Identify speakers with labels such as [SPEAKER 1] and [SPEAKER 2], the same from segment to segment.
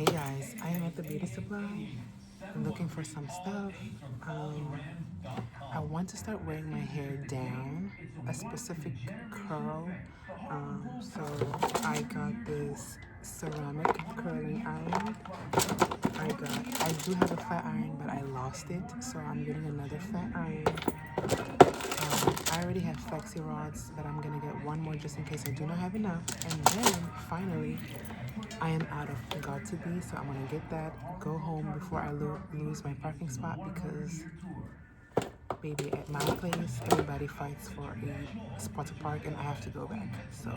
[SPEAKER 1] Hey guys, I am at the beauty supply looking for some stuff. I want to start wearing my hair down, a specific curl. So I got this ceramic curling iron. I do have a flat iron, but I lost it, so I'm getting another flat iron. I already have flexi rods, but I'm gonna get one more just in case I do not have enough. And then finally, I am out of got to be, so I'm gonna get that, go home before I lose my parking spot, because baby, at my place everybody fights for a spot to park and I have to go back. So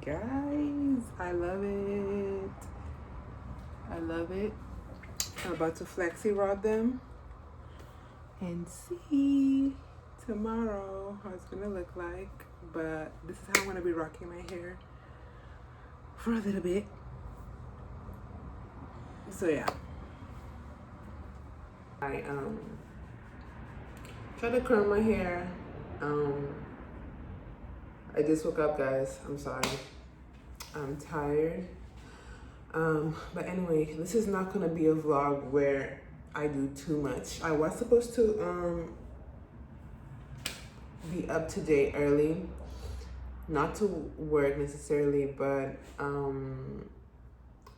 [SPEAKER 1] guys, I love it. I love it. I'm about to flexi rod them and see tomorrow how it's gonna look like. But this is how I'm gonna be rocking my hair for a little bit. So yeah, I try to curl my hair. I just woke up, guys. I'm sorry. I'm tired. But anyway, this is not gonna be a vlog where I do too much. I was supposed to be up to date early, not to work necessarily, but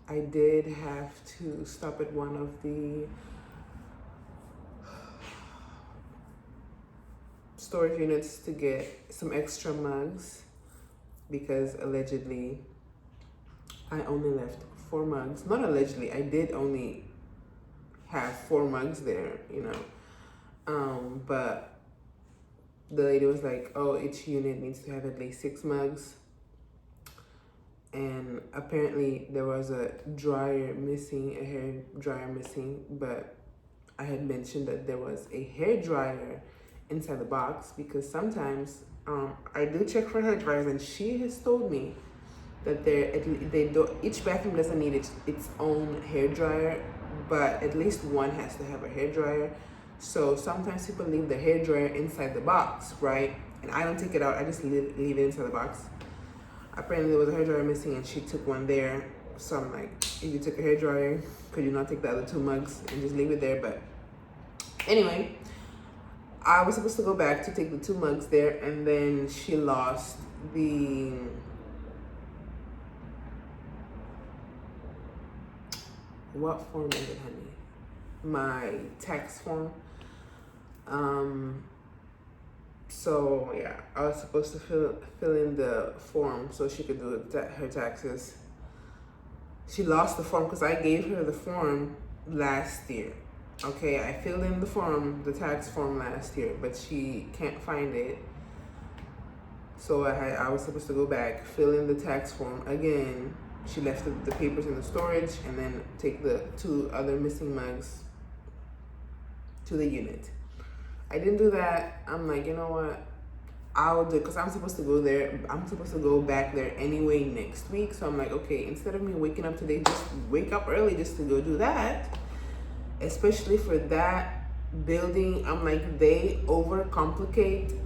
[SPEAKER 1] I did have to stop at one of the storage units to get some extra mugs, because allegedly I only left 4 mugs. Not allegedly, I did only have 4 mugs there, you know. But the lady was like, oh, each unit needs to have at least 6 mugs. And apparently there was a dryer missing, a hair dryer missing, but I had mentioned that there was a hair dryer inside the box, because sometimes I do check for hair dryers, and she has told me that each bathroom doesn't need its own hair dryer, but at least one has to have a hair dryer. So sometimes people leave the hair dryer inside the box, right? And I don't take it out, I just leave it inside the box. Apparently there was a hair dryer missing and she took one there. So I'm like, if you took a hair dryer, could you not take the other 2 mugs and just leave it there? But anyway, I was supposed to go back to take the 2 mugs there, and then she lost the what form is it, honey? My tax form. So yeah, I was supposed to fill in the form so she could do her taxes. She lost the form because I gave her the form last year. Okay, I filled in the form, the tax form last year, but she can't find it. So I was supposed to go back, fill in the tax form again. She left the papers in the storage, and then take the 2 other missing mugs to the unit. I didn't do that. I'm like, you know what? I'll do it, because I'm supposed to go there. I'm supposed to go back there anyway next week. So I'm like, okay, instead of me waking up today, just wake up early just to go do that. Especially for that building, I'm like, they overcomplicate,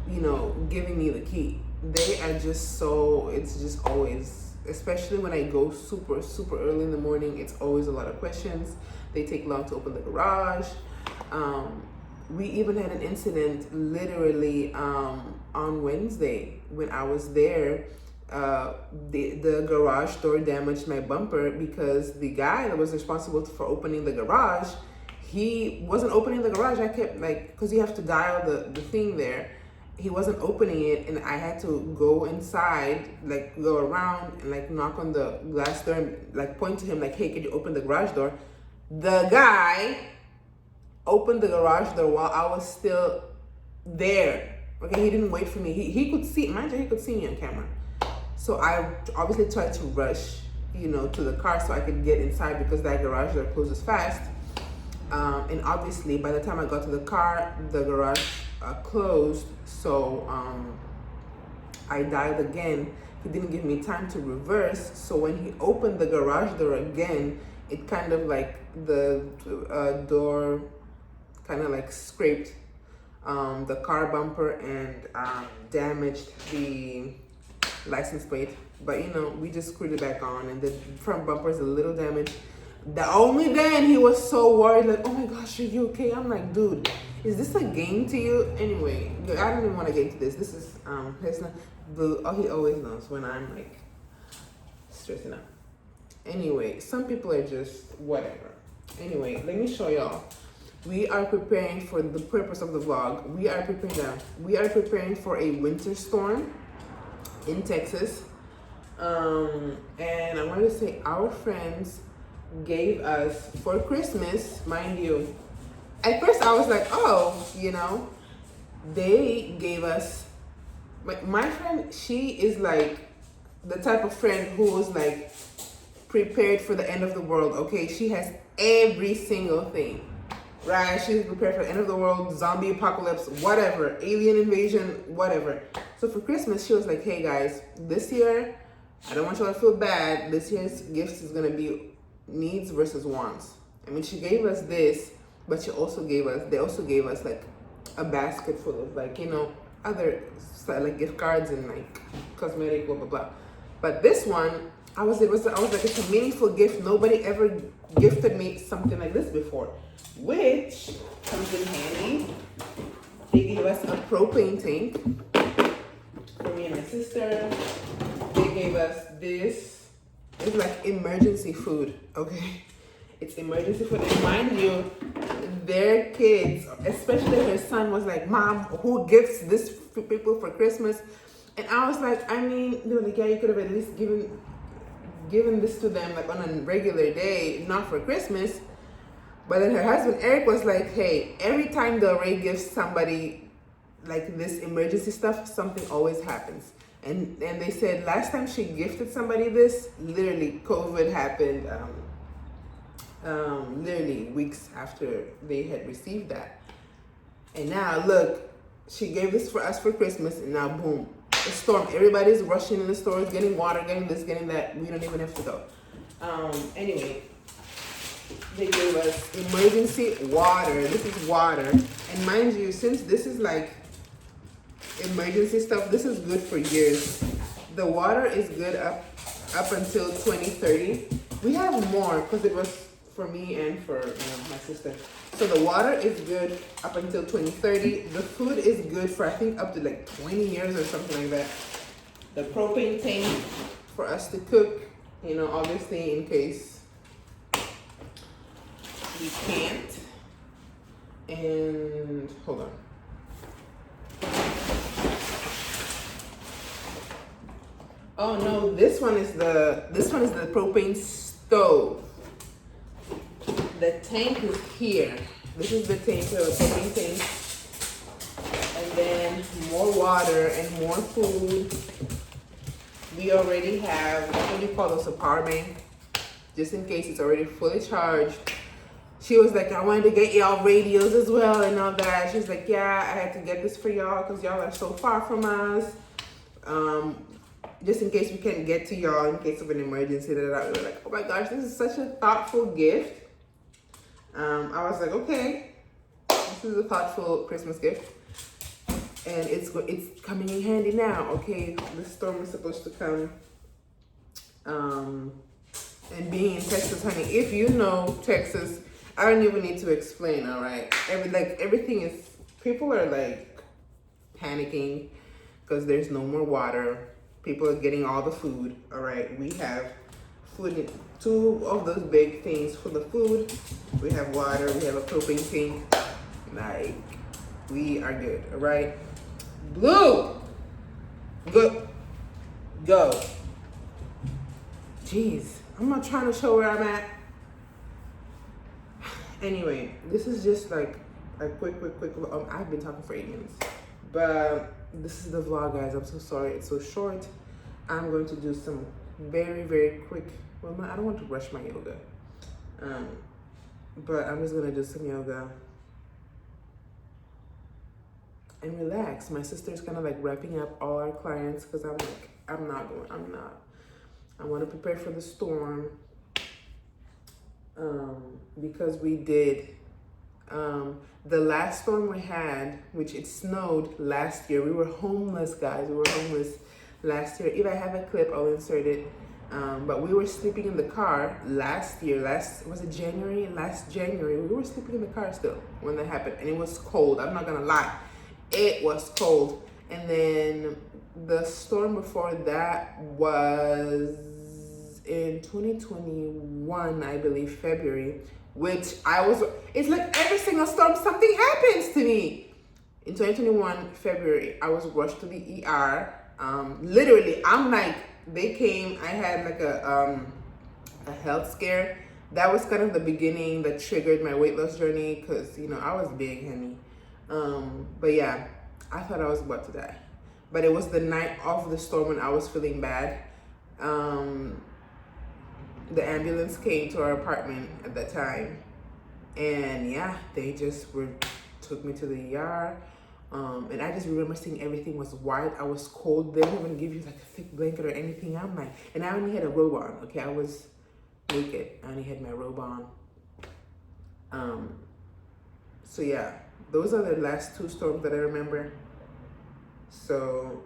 [SPEAKER 1] you know, giving me the key. They are just so, it's just always, especially when I go super early in the morning, it's always a lot of questions. They take long to open the garage. We even had an incident literally on Wednesday when I was there. the garage door damaged my bumper because the guy that was responsible for opening the garage, he wasn't opening the garage. I kept like, because you have to dial the thing there. He wasn't opening it, and I had to go inside, like go around and like knock on the glass door and like point to him like, hey, could you open the garage door? The guy opened the garage door while I was still there. Okay, he didn't wait for me. He could see, mind you, he could see me on camera. So I obviously tried to rush, you know, to the car so I could get inside because that garage door closes fast. And obviously by the time I got to the car, the garage closed. So I dialed again. He didn't give me time to reverse. So when he opened the garage door again, it kind of like the door kind of like scraped the car bumper and damaged the license plate. But you know, we just screwed it back on, and the front bumper is a little damaged. Only then he was so worried, like, oh my gosh, are you okay? I'm like, dude, is this a game to you? Anyway, I don't even want to get into this. This is it's not he always knows when I'm like stressing out. Anyway, some people are just whatever. Anyway, let me show y'all. We are preparing for the purpose of the vlog. We are preparing for a winter storm in Texas. And I wanted to say our friends gave us for Christmas, mind you. At first I was like, oh, you know, they gave us, my friend, she is like the type of friend who was like prepared for the end of the world, okay? She has every single thing, right? She's prepared for the end of the world, zombie apocalypse, whatever, alien invasion, whatever. So for Christmas, she was like, hey guys, this year, I don't want y'all to feel bad. This year's gifts is gonna be needs versus wants. I mean, she gave us this, but they also gave us like a basket full of like, you know, other like gift cards and like cosmetic, blah, blah, blah. But this one, I was like, it's a meaningful gift. Nobody ever gifted me something like this before, which comes in handy. They gave us a propane tank for me and my sister. They gave us this. It's like emergency food, okay? It's emergency food. And mind you, their kids, especially her son, was like, Mom, who gifts this for people for Christmas? And I was like, I mean, they were like, yeah, you could have at least given this to them like on a regular day, not for Christmas. But then her husband, Eric, was like, hey, every time Del Rey gives somebody like this emergency stuff, something always happens. And they said last time she gifted somebody this, literally COVID happened literally weeks after they had received that. And now look, she gave this for us for Christmas, and now boom, a storm. Everybody's rushing in the stores, getting water, getting this, getting that. We don't even have to go. Anyway, they gave us emergency water. This is water. And mind you, since this is like emergency stuff, this is good for years. The water is good up until 2030. We have more because it was for me and for my sister. So the water is good up until 2030. The food is good for I think up to like 20 years or something like that. The propane tank for us to cook, you know, obviously in case we can't. And hold on. Oh no, this one is the propane stove. The tank is here. This is the tank, the propane tank. And then more water and more food. We already have, what do you call those, a power bank? Just in case it's already fully charged. She was like, I wanted to get y'all radios as well and all that. She's like, yeah, I had to get this for y'all because y'all are so far from us. Just in case we can't get to y'all in case of an emergency. We were like, oh my gosh, this is such a thoughtful gift. I was like, okay, this is a thoughtful Christmas gift. And it's coming in handy now. Okay, the storm is supposed to come. And being in Texas, honey, if you know Texas, I don't even need to explain, all right? Everything is, people are like panicking because there's no more water. People are getting all the food. All right, we have food in 2 of those big things for the food. We have water, we have a propane tank. Like, we are good. All right, Blue, go. Jeez, I'm not trying to show where I'm at. Anyway, this is just like a quick I've been talking for 8 minutes, but this is the vlog, guys. I'm so sorry it's so short. I'm going to do some very quick, well, I don't want to rush my yoga, but I'm just gonna do some yoga and relax. My sister's kind of like wrapping up all our clients because I want to prepare for the storm, because we did the last storm we had, which it snowed last year. We were homeless, guys. We were homeless last year. If I have a clip, I'll insert it. But we were sleeping in the car last year. Was it January? Last January, we were sleeping in the car still when that happened, and it was cold. I'm not gonna lie, it was cold. And then the storm before that was in 2021, I believe, February, which it's like every single storm, something happens to me. In 2021, February, I was rushed to the ER. Literally, they came, I had like a health scare. That was kind of the beginning that triggered my weight loss journey because, I was big, honey. But yeah, I thought I was about to die. But it was the night of the storm when I was feeling bad. The ambulance came to our apartment at that time, and yeah, they just took me to the ER. And I just remember seeing everything was white. I was cold. They didn't even give you like a thick blanket or anything. I'm like, and I only had a robe on. Okay, I was naked. I only had my robe on. So yeah, those are the last 2 storms that I remember. So,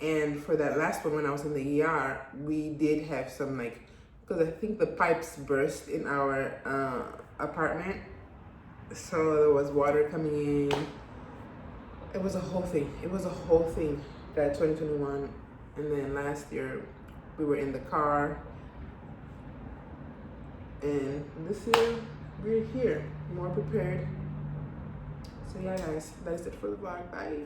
[SPEAKER 1] and for that last one when I was in the ER, we did have some because I think the pipes burst in our apartment. So there was water coming in. It was a whole thing. That 2021. And then last year, we were in the car. And this year, we're here, more prepared. So yeah, guys, that's it for the vlog. Bye.